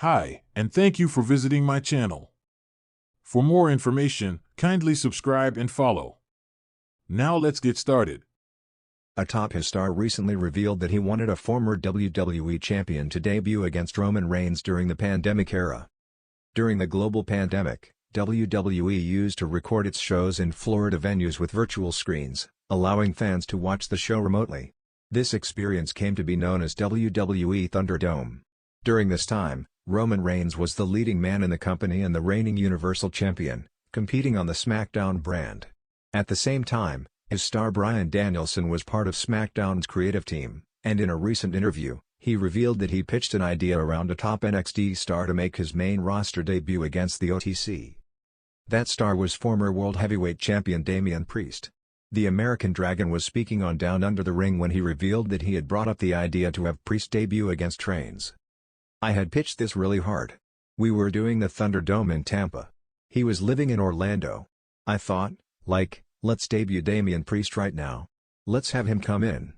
Hi, and thank you for visiting my channel. For more information, kindly subscribe and follow. Now let's get started. A top star recently revealed that he wanted a former WWE champion to debut against Roman Reigns during the pandemic era. During the global pandemic, WWE used to record its shows in Florida venues with virtual screens, allowing fans to watch the show remotely. This experience came to be known as WWE Thunderdome. During this time, Roman Reigns was the leading man in the company and the reigning Universal Champion, competing on the SmackDown brand. At the same time, his star Bryan Danielson was part of SmackDown's creative team, and in a recent interview, he revealed that he pitched an idea around a top NXT star to make his main roster debut against the OTC. That star was former World Heavyweight Champion Damian Priest. The American Dragon was speaking on Down Under the Ring when he revealed that he had brought up the idea to have Priest debut against Reigns. "I had pitched this really hard. We were doing the Thunderdome in Tampa. He was living in Orlando. I thought, let's debut Damian Priest right now. Let's have him come in.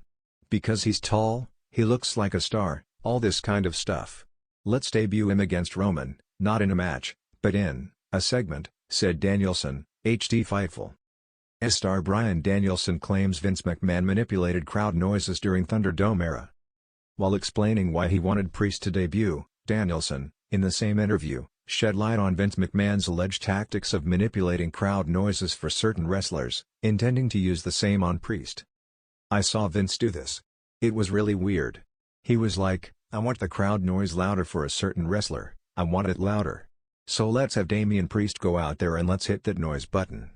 Because he's tall, he looks like a star, all this kind of stuff. Let's debut him against Roman, not in a match, but in a segment," said Danielson, HD Fightful. Star Bryan Danielson claims Vince McMahon manipulated crowd noises during Thunderdome era. While explaining why he wanted Priest to debut, Danielson, in the same interview, shed light on Vince McMahon's alleged tactics of manipulating crowd noises for certain wrestlers, intending to use the same on Priest. "I saw Vince do this. It was really weird. He was like, I want the crowd noise louder for a certain wrestler, I want it louder. So let's have Damian Priest go out there and let's hit that noise button.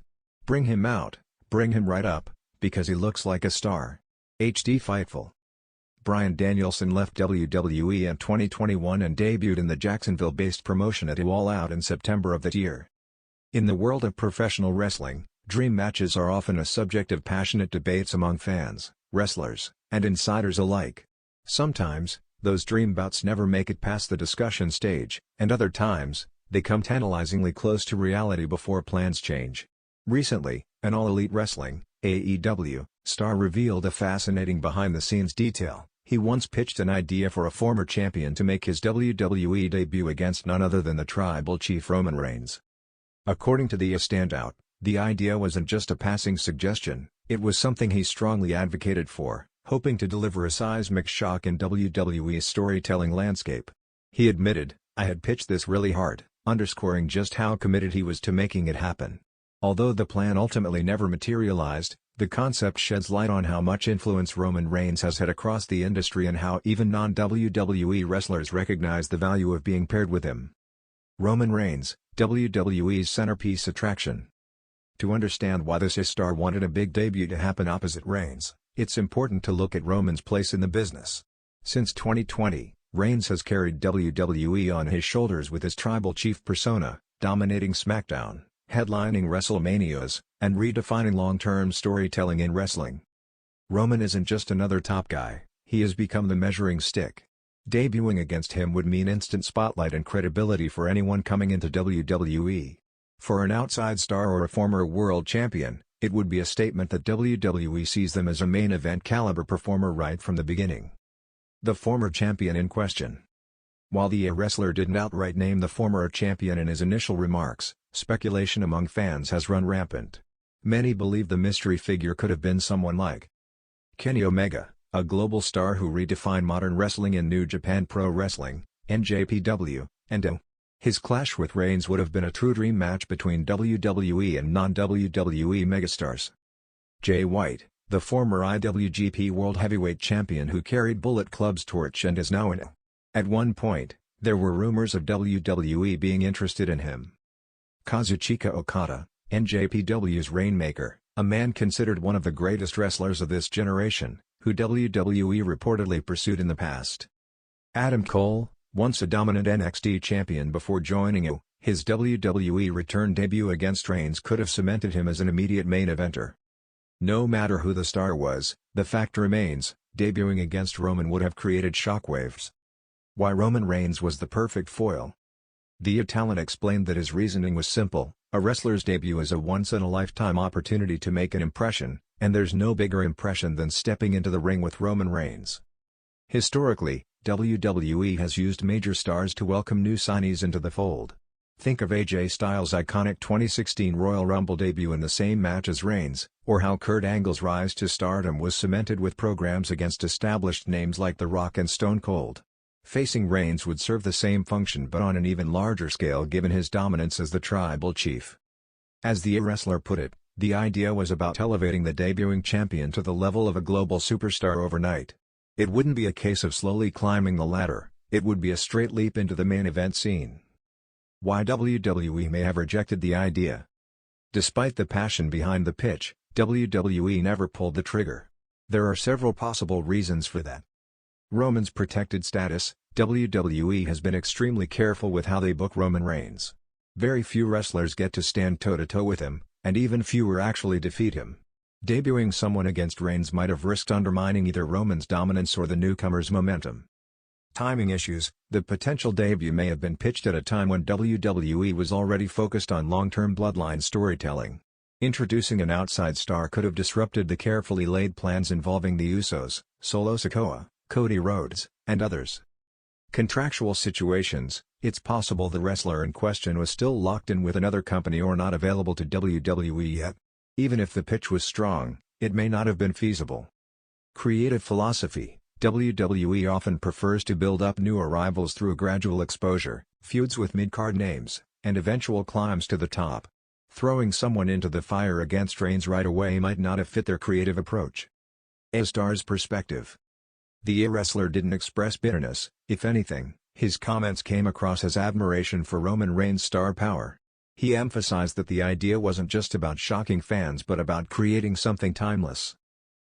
Bring him out, bring him right up, because he looks like a star." HD Fightful. Bryan Danielson left WWE in 2021 and debuted in the Jacksonville-based promotion at All Out in September of that year. In the world of professional wrestling, dream matches are often a subject of passionate debates among fans, wrestlers, and insiders alike. Sometimes, those dream bouts never make it past the discussion stage, and other times, they come tantalizingly close to reality before plans change. Recently, an All Elite Wrestling (AEW) star revealed a fascinating behind-the-scenes detail. He once pitched an idea for a former champion to make his WWE debut against none other than the Tribal Chief Roman Reigns. According to the standout, the idea wasn't just a passing suggestion, it was something he strongly advocated for, hoping to deliver a seismic shock in WWE's storytelling landscape. He admitted, "I had pitched this really hard," underscoring just how committed he was to making it happen. Although the plan ultimately never materialized, the concept sheds light on how much influence Roman Reigns has had across the industry and how even non-WWE wrestlers recognize the value of being paired with him. Roman Reigns, WWE's centerpiece attraction. To understand why this star wanted a big debut to happen opposite Reigns, it's important to look at Roman's place in the business. Since 2020, Reigns has carried WWE on his shoulders with his tribal chief persona, dominating SmackDown, headlining WrestleManias, and redefining long-term storytelling in wrestling. Roman isn't just another top guy, he has become the measuring stick. Debuting against him would mean instant spotlight and credibility for anyone coming into WWE. For an outside star or a former world champion, it would be a statement that WWE sees them as a main event caliber performer right from the beginning. The former champion in question. While the wrestler didn't outright name the former champion in his initial remarks, speculation among fans has run rampant. Many believe the mystery figure could have been someone like Kenny Omega, a global star who redefined modern wrestling in New Japan Pro Wrestling, NJPW, and his clash with Reigns would have been a true dream match between WWE and non-WWE megastars. Jay White, the former IWGP World Heavyweight Champion who carried Bullet Club's torch and is now in. At one point, there were rumors of WWE being interested in him. Kazuchika Okada, NJPW's Rainmaker, a man considered one of the greatest wrestlers of this generation, who WWE reportedly pursued in the past. Adam Cole, once a dominant NXT champion before joining his WWE return debut against Reigns could have cemented him as an immediate main eventer. No matter who the star was, the fact remains, debuting against Roman would have created shockwaves. Why Roman Reigns was the perfect foil. The Italian explained that his reasoning was simple: a wrestler's debut is a once-in-a-lifetime opportunity to make an impression, and there's no bigger impression than stepping into the ring with Roman Reigns. Historically, WWE has used major stars to welcome new signees into the fold. Think of AJ Styles' iconic 2016 Royal Rumble debut in the same match as Reigns, or how Kurt Angle's rise to stardom was cemented with programs against established names like The Rock and Stone Cold. Facing Reigns would serve the same function but on an even larger scale given his dominance as the tribal chief. As the wrestler put it, the idea was about elevating the debuting champion to the level of a global superstar overnight. It wouldn't be a case of slowly climbing the ladder, it would be a straight leap into the main event scene. Why WWE may have rejected the idea. Despite the passion behind the pitch, WWE never pulled the trigger. There are several possible reasons for that. Roman's protected status. WWE has been extremely careful with how they book Roman Reigns. Very few wrestlers get to stand toe-to-toe with him, and even fewer actually defeat him. Debuting someone against Reigns might have risked undermining either Roman's dominance or the newcomer's momentum. Timing issues. The potential debut may have been pitched at a time when WWE was already focused on long-term bloodline storytelling. Introducing an outside star could have disrupted the carefully laid plans involving the Usos, Solo Sikoa, Cody Rhodes, and others. Contractual situations. It's possible the wrestler in question was still locked in with another company or not available to WWE yet. Even if the pitch was strong, it may not have been feasible. Creative philosophy. WWE often prefers to build up new arrivals through gradual exposure, feuds with mid-card names, and eventual climbs to the top. Throwing someone into the fire against Reigns right away might not have fit their creative approach. A star's perspective. The wrestler didn't express bitterness. If anything, his comments came across as admiration for Roman Reigns' star power. He emphasized that the idea wasn't just about shocking fans but about creating something timeless.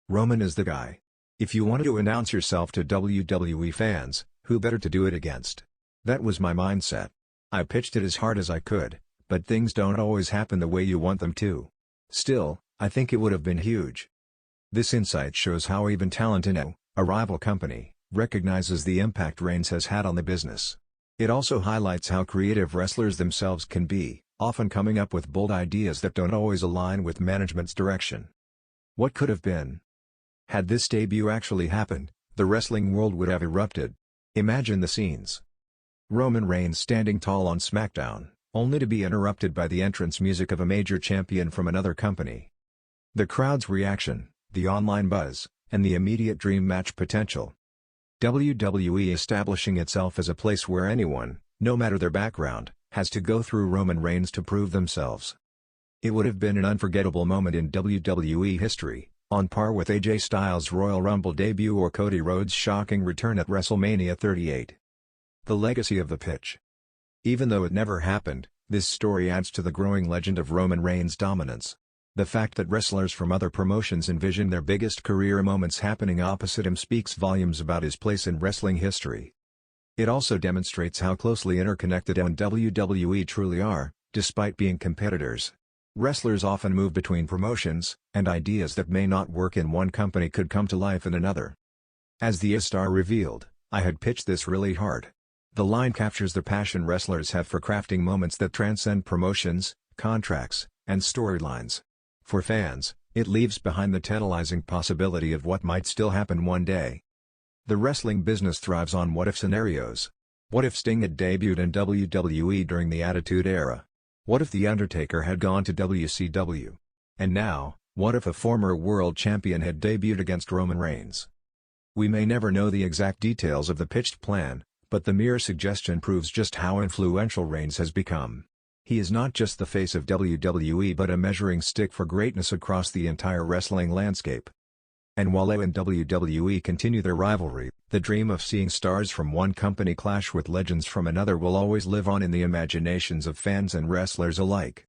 Roman is the guy. If you wanted to announce yourself to WWE fans, who better to do it against? That was my mindset. I pitched it as hard as I could, but things don't always happen the way you want them to. Still, I think it would have been huge. This insight shows how even Talentino, a rival company, recognizes the impact Reigns has had on the business. It also highlights how creative wrestlers themselves can be, often coming up with bold ideas that don't always align with management's direction. What could have been? Had this debut actually happened, the wrestling world would have erupted. Imagine the scenes. Roman Reigns standing tall on SmackDown, only to be interrupted by the entrance music of a major champion from another company. The crowd's reaction, the online buzz, and the immediate dream match potential. WWE establishing itself as a place where anyone, no matter their background, has to go through Roman Reigns to prove themselves. It would have been an unforgettable moment in WWE history, on par with AJ Styles' Royal Rumble debut or Cody Rhodes' shocking return at WrestleMania 38. The legacy of the pitch. Even though it never happened, this story adds to the growing legend of Roman Reigns' dominance. The fact that wrestlers from other promotions envision their biggest career moments happening opposite him speaks volumes about his place in wrestling history. It also demonstrates how closely interconnected and WWE truly are, despite being competitors. Wrestlers often move between promotions, and ideas that may not work in one company could come to life in another. As the star revealed, "I had pitched this really hard." The line captures the passion wrestlers have for crafting moments that transcend promotions, contracts, and storylines. For fans, it leaves behind the tantalizing possibility of what might still happen one day. The wrestling business thrives on what-if scenarios. What if Sting had debuted in WWE during the Attitude Era? What if The Undertaker had gone to WCW? And now, what if a former world champion had debuted against Roman Reigns? We may never know the exact details of the pitched plan, but the mere suggestion proves just how influential Reigns has become. He is not just the face of WWE but a measuring stick for greatness across the entire wrestling landscape. And while AEW and WWE continue their rivalry, the dream of seeing stars from one company clash with legends from another will always live on in the imaginations of fans and wrestlers alike.